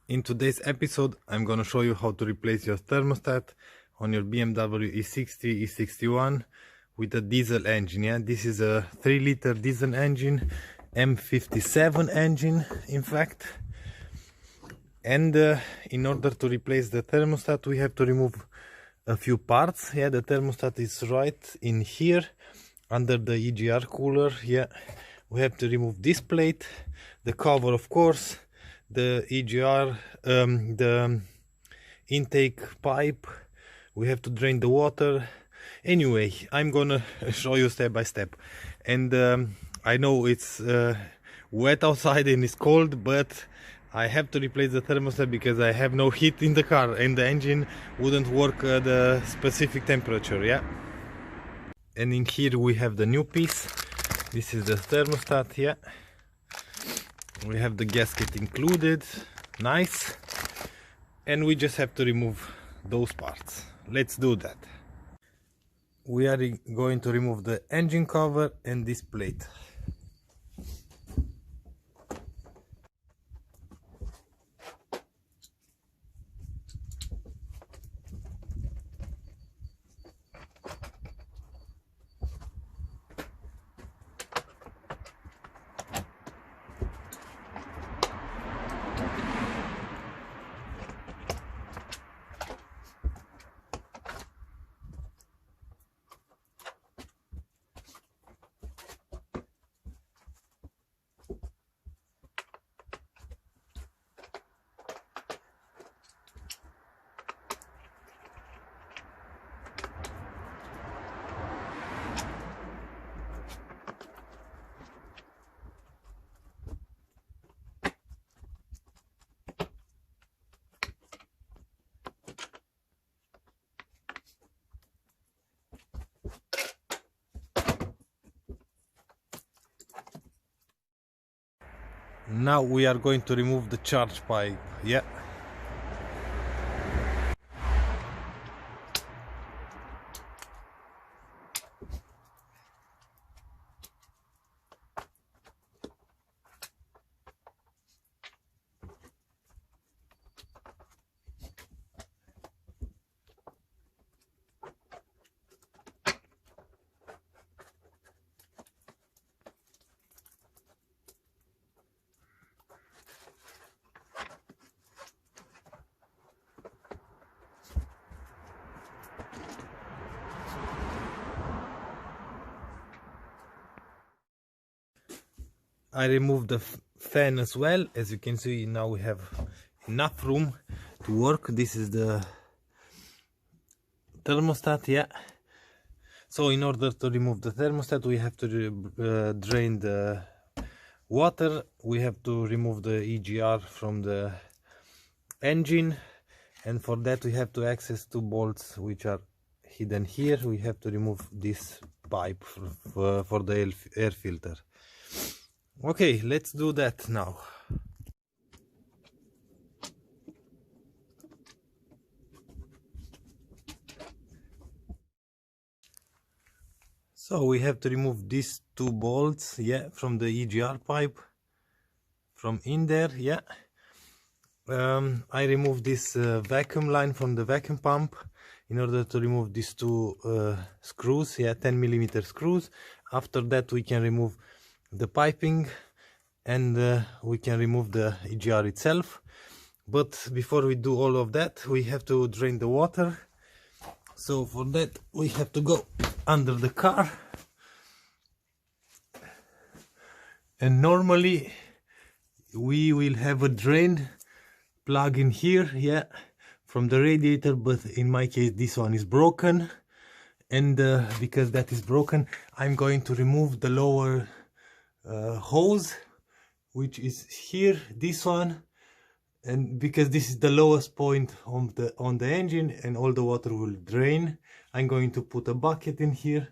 In today's episode, I'm gonna show you how to replace your thermostat on your BMW E60, E61 with a diesel engine. Yeah, this is a 3-liter diesel engine, M57 engine, in fact. And in order to replace the thermostat, we have to remove a few parts. Yeah, the thermostat is right in here, under the EGR cooler. Yeah, we have to remove this plate, the cover, of course, the EGR, the intake pipe. We have to drain the water. Anyway, I'm gonna show you step by step. And I know it's wet outside and it's cold, but I have to replace the thermostat because I have no heat in the car and the engine wouldn't work at the specific temperature. Yeah. And in here we have the new piece. This is the thermostat. Yeah, we have the gasket included. Nice. And we just have to remove those parts. Let's do that. We are going to remove the engine cover and this plate. Now we are going to remove the charge pipe. Yeah. I removed the fan as well. As you can see, now we have enough room to work. This is the thermostat. Yeah. So in order to remove the thermostat, we have to drain the water. We have to remove the EGR from the engine, and for that we have to access two bolts which are hidden here. We have to remove this pipe for the air filter. Okay, let's do that now. So we have to remove these two bolts, yeah, from the EGR pipe, from in there. Yeah. I removed this vacuum line from the vacuum pump in order to remove these two screws, yeah, 10mm screws. After that we can remove the piping and we can remove the EGR itself. But before we do all of that, we have to drain the water. So for that we have to go under the car, and normally we will have a drain plug in here, yeah, from the radiator, but in my case this one is broken, and because that is broken, I'm going to remove the lower hose, which is here, this one, and because this is the lowest point on the engine and all the water will drain, I'm going to put a bucket in here,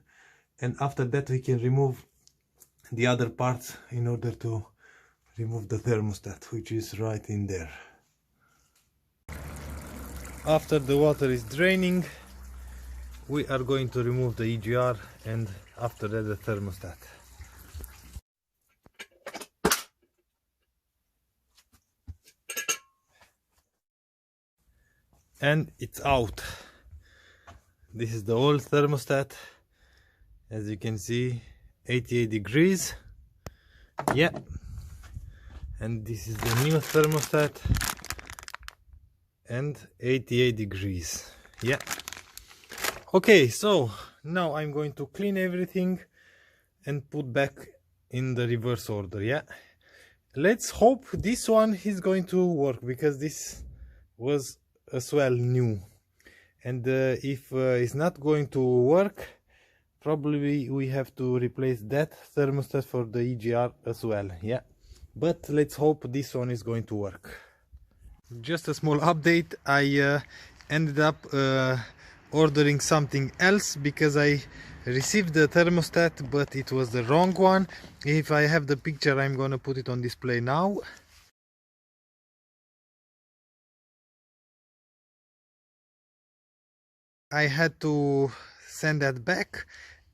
and after that we can remove the other parts in order to remove the thermostat, which is right in there. After the water is draining, we are going to remove the EGR and after that the thermostat. and it's out. This is the old thermostat, as you can see, 88 degrees. Yeah, and this is the new thermostat, and 88 degrees. Yeah. Okay, so now I'm going to clean everything and put back in the reverse order. Yeah, let's hope this one is going to work, because this was as well new, and if it's not going to work, probably we have to replace that thermostat for the EGR as well. Yeah, but let's hope this one is going to work. Just a small update, I ended up ordering something else, because I received the thermostat but it was the wrong one. If I have the picture, I'm gonna put it on display now. I had to send that back,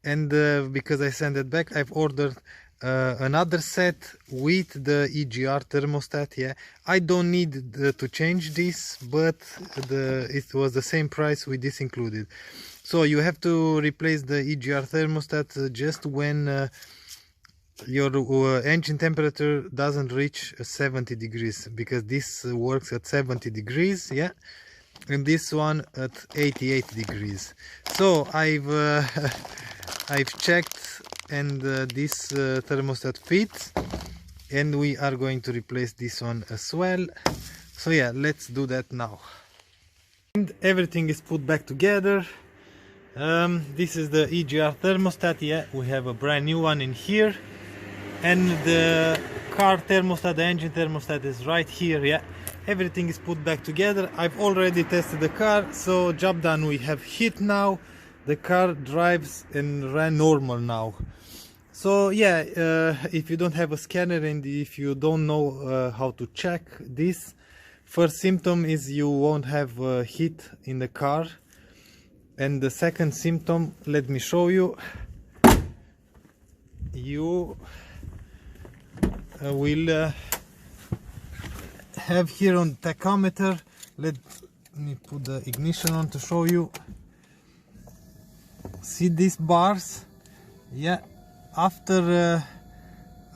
and because I sent it back, I've ordered another set with the EGR thermostat. Yeah, I don't need to change this, but it was the same price with this included. So you have to replace the EGR thermostat just when your engine temperature doesn't reach 70 degrees, because this works at 70 degrees. Yeah, and this one at 88 degrees. So I've checked, and this thermostat fits, and we are going to replace this one as well. So yeah, let's do that now. And everything is put back together. This is the EGR thermostat. Yeah, we have a brand new one in here, and the car thermostat, the engine thermostat, is right here. Yeah, everything is put back together. I've already tested the car, so job done. We have heat now. The car drives and ran normal now. So yeah, if you don't have a scanner and if you don't know how to check this, first symptom is you won't have heat in the car, and the second symptom, let me show you, you will have here on tachometer, let me put the ignition on to show you. See these bars? Yeah, after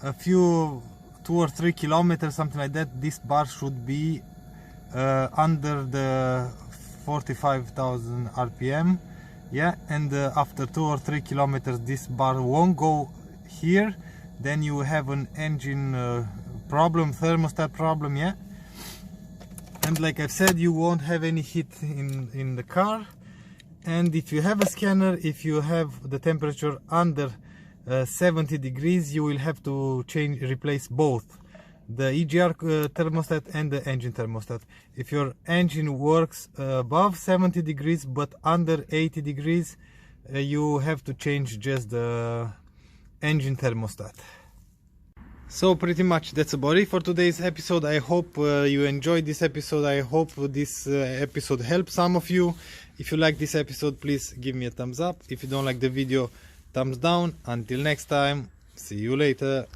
a few 2 or 3 kilometers, something like that, this bar should be under the 45,000 RPM. Yeah, and after 2 or 3 kilometers this bar won't go here, then you have an engine problem, thermostat problem. Yeah, and like I've said, you won't have any heat in the car. And if you have a scanner, if you have the temperature under 70 degrees, you will have to replace both the EGR thermostat and the engine thermostat. If your engine works above 70 degrees but under 80 degrees, you have to change just the engine thermostat. So pretty much that's about it for today's episode. I hope you enjoyed this episode. I hope this episode helped some of you. If you like this episode, please give me a thumbs up. If you don't like the video, thumbs down. Until next time, see you later.